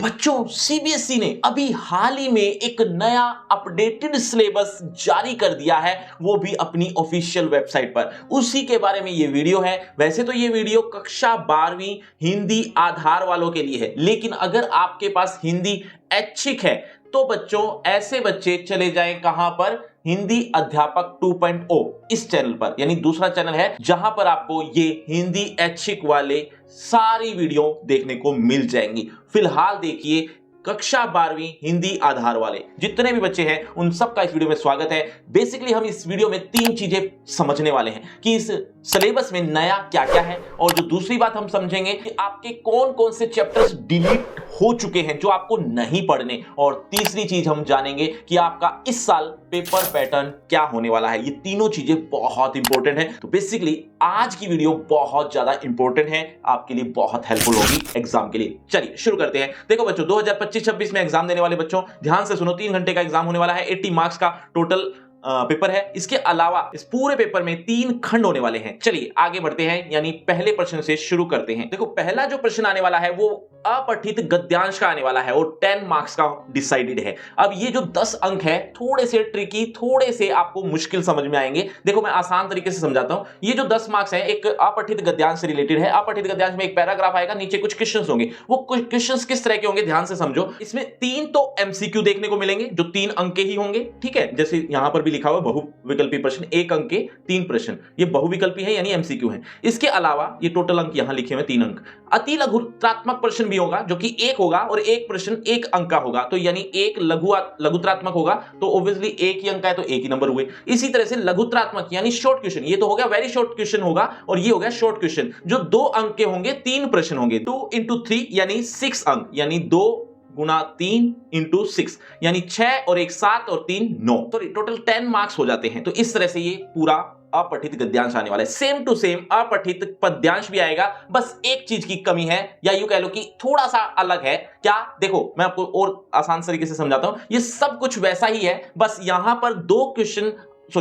बच्चों, सीबीएसई ने अभी हाल ही में एक नया अपडेटेड सिलेबस जारी कर दिया है, वो भी अपनी ऑफिशियल वेबसाइट पर। उसी के बारे में ये वीडियो है। वैसे तो ये वीडियो कक्षा 12वीं हिंदी आधार वालों के लिए है, लेकिन अगर आपके पास हिंदी ऐच्छिक है तो बच्चों ऐसे बच्चे चले जाएं कहां पर, हिंदी अध्यापक 2.0 इस चैनल पर, यानी दूसरा चैनल है जहां पर आपको ये हिंदी ऐच्छिक वाले सारी वीडियो देखने को मिल जाएंगी। फिलहाल देखिए, कक्षा 12वीं हिंदी आधार वाले जितने भी बच्चे हैं उन सबका इस वीडियो में स्वागत है। बेसिकली हम इस वीडियो में 3 चीजें समझने वाले हैं कि इस सिलेबस में नया क्या क्या है, और जो दूसरी बात हम समझेंगे कि आपके कौन कौन से चैप्टर्स डिलीट हो चुके हैं जो आपको नहीं पढ़ने, और तीसरी चीज हम जानेंगे कि आपका इस साल पेपर पैटर्न क्या होने वाला है। ये तीनों चीजें बहुत इंपॉर्टेंट है। तो बेसिकली आज की वीडियो बहुत ज्यादा इंपॉर्टेंट है, आपके लिए बहुत हेल्पफुल होगी एग्जाम के लिए। चलिए शुरू करते हैं। देखो बच्चों, 2025-26 में एग्जाम देने वाले बच्चों ध्यान से सुनो, 3 घंटे का एग्जाम होने वाला है। 80 मार्क्स का टोटल पेपर है। इसके अलावा इस पूरे पेपर में 3 खंड होने वाले हैं। चलिए आगे बढ़ते हैं, यानी पहले प्रश्न से शुरू करते हैं। देखो, पहला जो प्रश्न आने वाला है वो अपठित गद्यांश का आने वाला है और 10 मार्क्स का डिसाइडेड है। अब ये जो 10 अंक है थोड़े से ट्रिकी, थोड़े से आपको मुश्किल समझ में आएंगे। देखो मैं आसान तरीके से समझाता हूं। ये जो 10 मार्क्स है एक अपठित गद्यांश से रिलेटेड है। अपठित गद्यांश में एक पैराग्राफ आएगा, नीचे कुछ क्वेश्चंस होंगे। वो क्वेश्चंस किस तरह के होंगे ध्यान से समझो। इसमें 3 तो एमसीक्यू देखने को मिलेंगे जो 3 अंक के ही होंगे, ठीक है। जैसे यहां पर भी लिखा हुआ बहुविकल्पी प्रश्न, 1 अंक के 3 प्रश्न, ये बहुविकल्पी है यानी एमसीक्यू है। इसके अलावा ये टोटल अंक यहां लिखे हुए 3 अंक। अति लघुत्रात्मक प्रश्न भी होगा जो कि 1 होगा, और एक प्रश्न 1 अंक का होगा, तो यानी एक लघुत्रात्मक होगा तो ऑब्वियसली 1 ही अंक का है तो 1 ही नंबर हुए। इसी तरह से लघुत्रात्मक यानी शॉर्ट क्वेश्चन, ये तो हो गया वेरी शॉर्ट क्वेश्चन होगा, और ये हो गया शॉर्ट क्वेश्चन जो 2 अंक के होंगे, 3 प्रश्न होंगे। 2 into 3 यानी 6 अंक, यानी 2 गुना 3 इंटू 6 यानी 6 और 1 7 और 3 9, तो टोटल 10 मार्क्स हो जाते हैं। तो इस तरह से ये पूरा अपठित गद्यांश आने वाला है। सेम टू सेम अपठित पद्यांश भी आएगा, बस एक चीज की कमी है, या यूं कह लो कि थोड़ा सा अलग है। क्या? देखो मैं आपको और आसान तरीके से समझाता हूं। ये सब कुछ वैसा ही है, बस यहां पर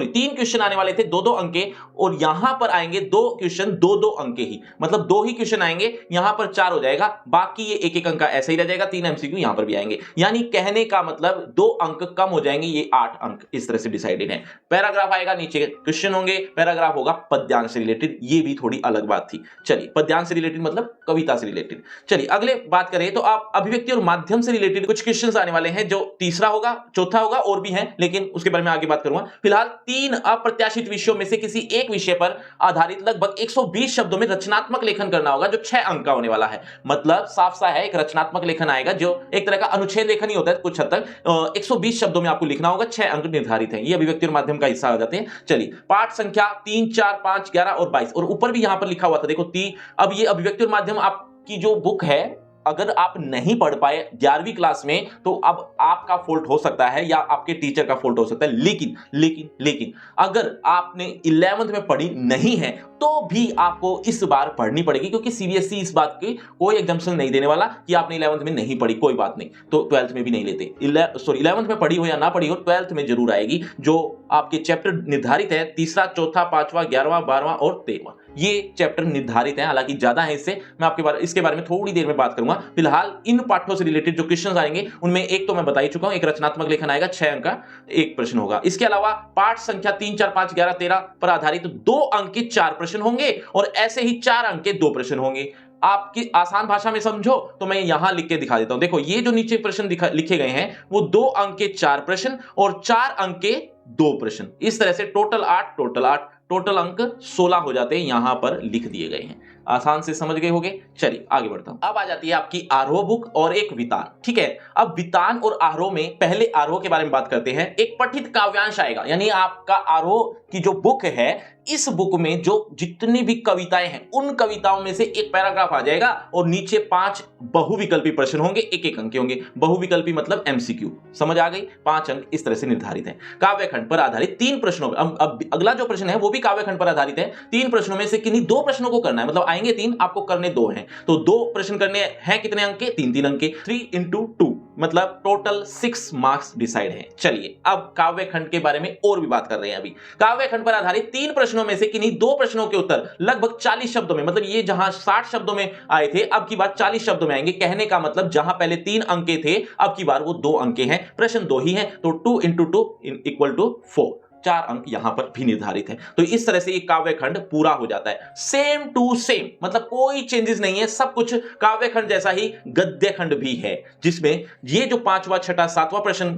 3 क्वेश्चन आने वाले थे 2-2 अंक के, और यहां पर आएंगे 2 क्वेश्चन 2-2 अंक के ही, मतलब 2 ही क्वेश्चन आएंगे। यहां पर 4 हो जाएगा, बाकी ये 1-1 अंक का ऐसा ही रह जाएगा। 3 एमसीक्यू यहां पर भी आएंगे, यानी कहने का मतलब 2 अंक कम हो जाएंगे, ये 8 अंक इस तरह से डिसाइडेड है। पैराग्राफ आएगा, नीचे क्वेश्चन होंगे, पैराग्राफ होगा पद्यांश से रिलेटेड, ये भी थोड़ी अलग बात थी। चलिए, पद्यांश से रिलेटेड मतलब कविता से रिलेटेड। चलिए अगले बात करें तो आप अभिव्यक्ति और माध्यम से रिलेटेड कुछ क्वेश्चंस आने वाले हैं, जो तीसरा होगा, चौथा होगा, और भी हैं, लेकिन उसके बारे में आगे बात करूंगा। फिलहाल 3 अप्रत्याशित विषयों में से किसी एक विषय पर आधारित लगभग 120 शब्दों में रचनात्मक लेखन करना होगा, जो 6 अंक का होने वाला है। मतलब साफ सा है, एक रचनात्मक लेखन आएगा जो एक तरह का अनुच्छेद लेखन ही होता है कुछ हद तक। 120 शब्दों में आपको लिखना होगा, 6 अंक निर्धारित हैं। ये अभिव्यक्ति और माध्यम का हिस्सा हो जाते हैं। चलिए, पाठ संख्या 3, 4, 5, 11 और 22, और ऊपर भी यहां पर लिखा हुआ था देखो 3। अब ये अभिव्यक्ति और माध्यम आपकी जो बुक है, अगर आप नहीं पढ़ पाए 11वीं क्लास में, तो अब आपका फॉल्ट हो सकता है या आपके टीचर का फॉल्ट हो सकता है। लेकिन अगर आपने 11th में पढ़ी नहीं है तो भी आपको इस बार पढ़नी पड़ेगी, क्योंकि सीबीएसई इस बात की कोई एग्जाम्पशन नहीं देने वाला कि आपने 11th में नहीं पढ़ी, कोई बात नहीं, तो 12th में भी नहीं लेते। 11th में पढ़ी हो या ना पढ़ी हो, 12th में जरूर आएगी। जो आपके चैप्टर निर्धारित है, तीसरा, चौथा, 5वां, 11वां, 12वां और 13वां, ये चैप्टर निर्धारित है। हालांकि ज्यादा है इससे, मैं इसके बारे में थोड़ी देर में बात करूंगा। फिलहाल इन पाठों से रिलेटेड जो क्वेश्चन आएंगे उनमें एक तो मैं बता ही चुका हूं, एक रचनात्मक लेखन आएगा, 6 अंक का 1 प्रश्न होगा। इसके अलावा पाठ संख्या 3, 4, 5, 11, 13 पर आधारित 2 अंक के 4 प्रश्न होंगे, और ऐसे ही 4 अंक के 2 प्रश्न होंगे। आपकी आसान भाषा में समझो तो मैं यहां लिख के दिखा देता हूं। देखो, ये जो नीचे प्रश्न लिखे गए हैं वो 2 अंक के 4 प्रश्न और 4 अंक के 2 प्रश्न, इस तरह से टोटल 8, टोटल अंक 16 हो जाते हैं, यहां पर लिख दिए गए हैं। आसान से समझ गए होंगे। चलिए आगे बढ़ता हूं। अब आ जाती है आपकी आरोह बुक और एक वितान, ठीक है। अब वितान और आरोह में पहले आरोह के बारे में बात करते हैं। एक पठित काव्यांश आएगा, यानी आपका आरोह की जो बुक है, इस बुक में जो जितनी भी कविताएं हैं उन कविताओं में से एक पैराग्राफ आ जाएगा, और नीचे 5 बहुविकल्पी प्रश्न होंगे, 1-1 अंक के होंगे। बहुविकल्पी मतलब एमसीक्यू, समझ आ गई। 5 अंक इस तरह से निर्धारित है। काव्यखंड पर आधारित 3 प्रश्नों, अब अगला जो प्रश्न है वो भी काव्यखंड पर आधारित है। 3 प्रश्नों में से किन्हीं 2 प्रश्नों को करना है, मतलब आएंगे 3, आपको करने 2 हैं, तो 2 प्रश्न करने हैं। कितने अंक के? 3-3 अंक के। 3 into 2 मतलब टोटल 6 मार्क्स डिसाइड हैं। चलिए अब काव्य खंड के बारे में और भी बात कर रहे हैं। अभी काव्य खंड पर आधारित 3 प्रश्नों में से किन्हीं 2 प्रश्नों के उत्तर लगभग 40 शब्दों में, मतलब ये जहां 60 शब्दों में आए थे अब की बार 40 शब्दों में आएंगे। कहने का मतलब जहां पहले 3 अंक के थे अब की बार वो 2 अंक के हैं। प्रश्न 2 ही है तो 2 into 2 = 4, 4 अंक यहां पर भी निर्धारित है। तो इस तरह से ये काव्य खंड पूरा हो जाता है। सेम टू सेम, मतलब कोई चेंजेस नहीं है, सब कुछ काव्य खंड जैसा ही गद्य खंड भी है, जिसमें ये जो 5वां 6वां 7वां प्रश्न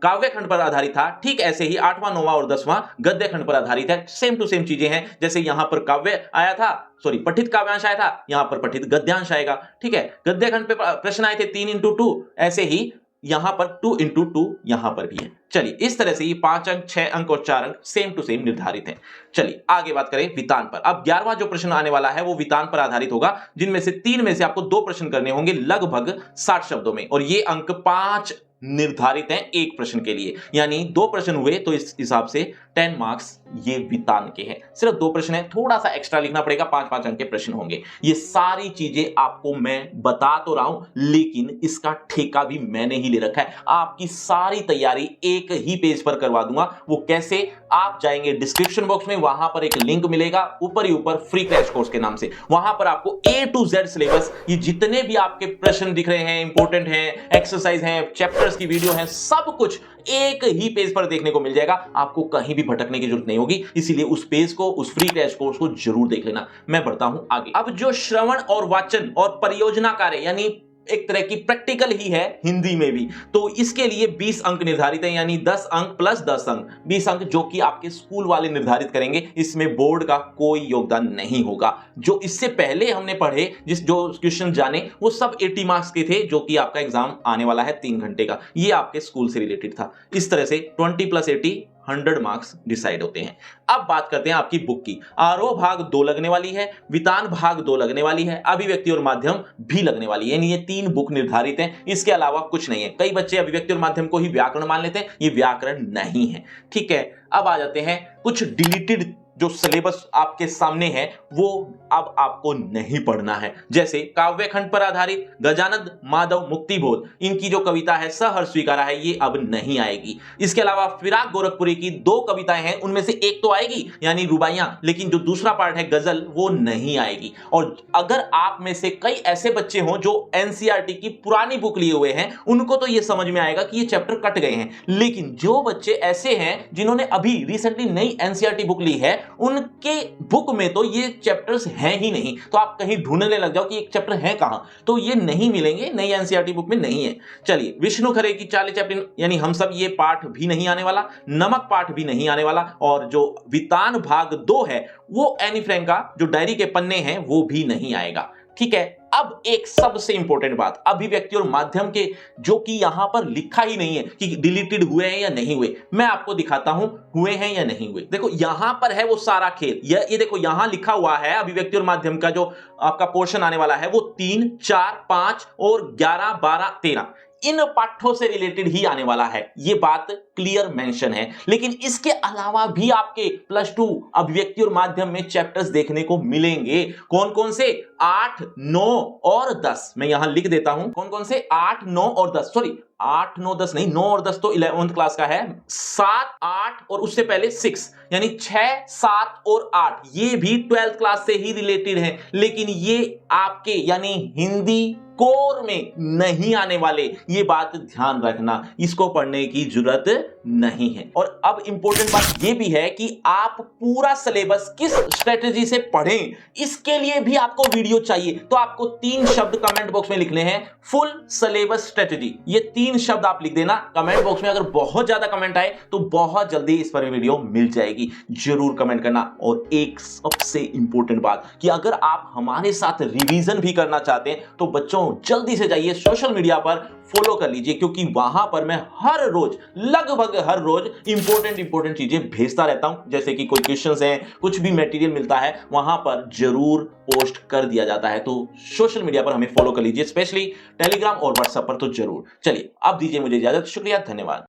काव्य खंड पर आधारित था, ठीक ऐसे ही 8वां 9वां और 10वां गद्य खंड पर आधारित है। सेम टू सेम चीजें हैं। जैसे यहां पर काव्य आया था, सॉरी पठित काव्यांश आया था, यहां पर पठित गद्यांश आएगा। ठीक है, गद्य खंड पे प्रश्न आए थे 3 into 2, ऐसे ही यहां पर 2 into 2 यहां पर भी है। चलिए इस तरह से ये 5 अंक 6 अंक और 4 अंक सेम टू सेम निर्धारित हैं। चलिए आगे बात करें वितान पर। अब 11वां जो प्रश्न आने वाला है वो वितान पर आधारित होगा, जिनमें से 3 में से आपको 2 प्रश्न करने होंगे लगभग 60 शब्दों में, और ये अंक 5 निर्धारित हैं एक प्रश्न के लिए, यानी 2 प्रश्न हुए तो इस हिसाब से 10 मार्क्स ये वितान के हैं। सिर्फ 2 प्रश्न है, थोड़ा सा एक्स्ट्रा लिखना पड़ेगा, 5-5 अंक के प्रश्न होंगे। ये सारी चीजें आपको मैं बता तो रहा हूं, लेकिन इसका ठेका भी मैंने ही ले रखा है। आपकी सारी तैयारी एक ही पेज पर करवा दूंगा। वो कैसे? आप जाएंगे डिस्क्रिप्शन बॉक्स में, वहां पर एक लिंक मिलेगा ऊपर ही ऊपर, फ्री क्रैश कोर्स के नाम से। वहां पर आपको A to Z सिलेबस, ये जितने भी आपके प्रश्न दिख रहे हैं, इंपॉर्टेंट हैं, एक्सरसाइज हैं, चैप्टर्स की वीडियो है, सब कुछ एक ही पेज पर देखने को मिल जाएगा। आपको कहीं भी भटकने की जरूरत नहीं होगी, इसीलिए उस पेज को, उस फ्री क्रैश कोर्स को जरूर देख लेना। मैं बढ़ता हूं आगे। अब जो श्रवण और वाचन और परियोजना कार्य, यानी एक तरह की प्रैक्टिकल ही है हिंदी में भी, तो इसके लिए 20 अंक निर्धारित है, यानी 10 अंक प्लस 10 अंक 20 अंक, जो कि आपके स्कूल वाले निर्धारित करेंगे। इसमें बोर्ड का कोई योगदान नहीं होगा। जो इससे पहले हमने पढ़े, जो क्वेश्चन जाने, वो सब 80 मार्क्स के थे, जो कि आपका एग्जाम आने वाला है 3 घंटे का, ये आपके स्कूल से रिलेटेड था। इस तरह से 20 + 80 100 मार्क्स डिसाइड होते हैं। अब बात करते हैं आपकी बुक की। आरोह भाग 2 लगने वाली है, वितान भाग 2 लगने वाली है, अभिव्यक्ति और माध्यम भी लगने वाली है, यानी ये 3 बुक निर्धारित हैं, इसके अलावा कुछ नहीं है। कई बच्चे अभिव्यक्ति और माध्यम को ही व्याकरण मान लेते हैं, ये व्याकरण नहीं है। ठीक है, अब आ जाते हैं कुछ डिलीटेड जो सिलेबस आपके सामने है, वो अब आपको नहीं पढ़ना है। जैसे काव्य खंड पर आधारित गजानन माधव मुक्तिबोध, इनकी जो कविता है सहर्ष स्वीकारा है, ये अब नहीं आएगी। इसके अलावा फिराक गोरखपुरी की 2 कविताएं हैं, उनमें से एक तो आएगी यानी रुबाइयां, लेकिन जो दूसरा पार्ट है गजल, वो नहीं आएगी। और अगर आप में से कई ऐसे बच्चे हों जो एनसीईआरटी की पुरानी बुक लिए हुए हैं, उनको तो ये समझ में आएगा कि ये चैप्टर कट गए हैं। लेकिन जो बच्चे ऐसे हैं जिन्होंने अभी रिसेंटली नई एनसीईआरटी बुक ली है, उनके बुक में तो ये चैप्टर्स हैं ही नहीं। तो आप कहीं ढूंढने लग जाओ कि एक चैप्टर है कहां, तो ये नहीं मिलेंगे, नई एनसीईआरटी बुक में नहीं है। चलिए विष्णु खरे की 40 चैप्टर, यानी हम सब, ये पाठ भी नहीं आने वाला, नमक पाठ भी नहीं आने वाला, और जो वितान भाग 2 है वो एनी फ्रैंक का जो डायरी के पन्ने हैं वो भी नहीं आएगा। ठीक है, अब एक सबसे इंपॉर्टेंट बात, अभिव्यक्ति और माध्यम के, जो कि यहां पर लिखा ही नहीं है कि डिलीटेड हुए हैं या नहीं हुए, मैं आपको दिखाता हूं हुए हैं या नहीं हुए। देखो यहां पर है वो सारा खेल, ये देखो यहां लिखा हुआ है अभिव्यक्ति और माध्यम का जो आपका पोर्शन आने वाला है वो 3, 4, 5 और 11, 12, 13 इन पाठों से रिलेटेड ही आने वाला है। ये बात क्लियर मेंशन है। लेकिन इसके अलावा भी आपके +2 अभिव्यक्ति और माध्यम में चैप्टर्स देखने को मिलेंगे। कौन कौन से? 8, 9 और 10। मैं यहां लिख देता हूं कौन कौन से, 8, 9 और 10, सॉरी 8, 9, 10 नहीं, 9 और 10 तो 11th क्लास का है। 7, 8 और उससे पहले 6, यानी 6, 7 और 8 ये भी 12th क्लास से ही रिलेटेड है। लेकिन ये आपके यानी हिंदी कोर में नहीं आने वाले, ये बात ध्यान रखना, इसको पढ़ने की जरूरत नहीं है। और अब इंपॉर्टेंट बात ये भी है कि आप पूरा सिलेबस किस स्ट्रेटजी से पढ़ें, इसके लिए भी आपको वीडियो चाहिए। तो आपको 3 शब्द कमेंट बॉक्स में लिखने हैं, फुल सिलेबस स्ट्रेटजी। ये 3 शब्द आप लिख देना कमेंट बॉक्स में। अगर बहुत ज्यादा कमेंट आए तो बहुत जल्दी इस पर वीडियो मिल जाएगी, जरूर कमेंट करना। और एक सबसे इंपॉर्टेंट बात कि अगर आप हमारे साथ रिवीजन भी करना चाहते हैं तो बच्चों जल्दी से जाइए सोशल मीडिया पर फॉलो कर लीजिए, क्योंकि वहां पर मैं हर रोज, लगभग हर रोज इंपॉर्टेंट चीजें भेजता रहता हूं। जैसे कि कोई क्वेश्चंस हैं, कुछ भी मटेरियल मिलता है, वहां पर जरूर पोस्ट कर दिया जाता है। तो सोशल मीडिया पर हमें फॉलो कर लीजिए, स्पेशली टेलीग्राम और व्हाट्सएप पर तो जरूर। चलिए अब दीजिए मुझे इजाजत, शुक्रिया, धन्यवाद।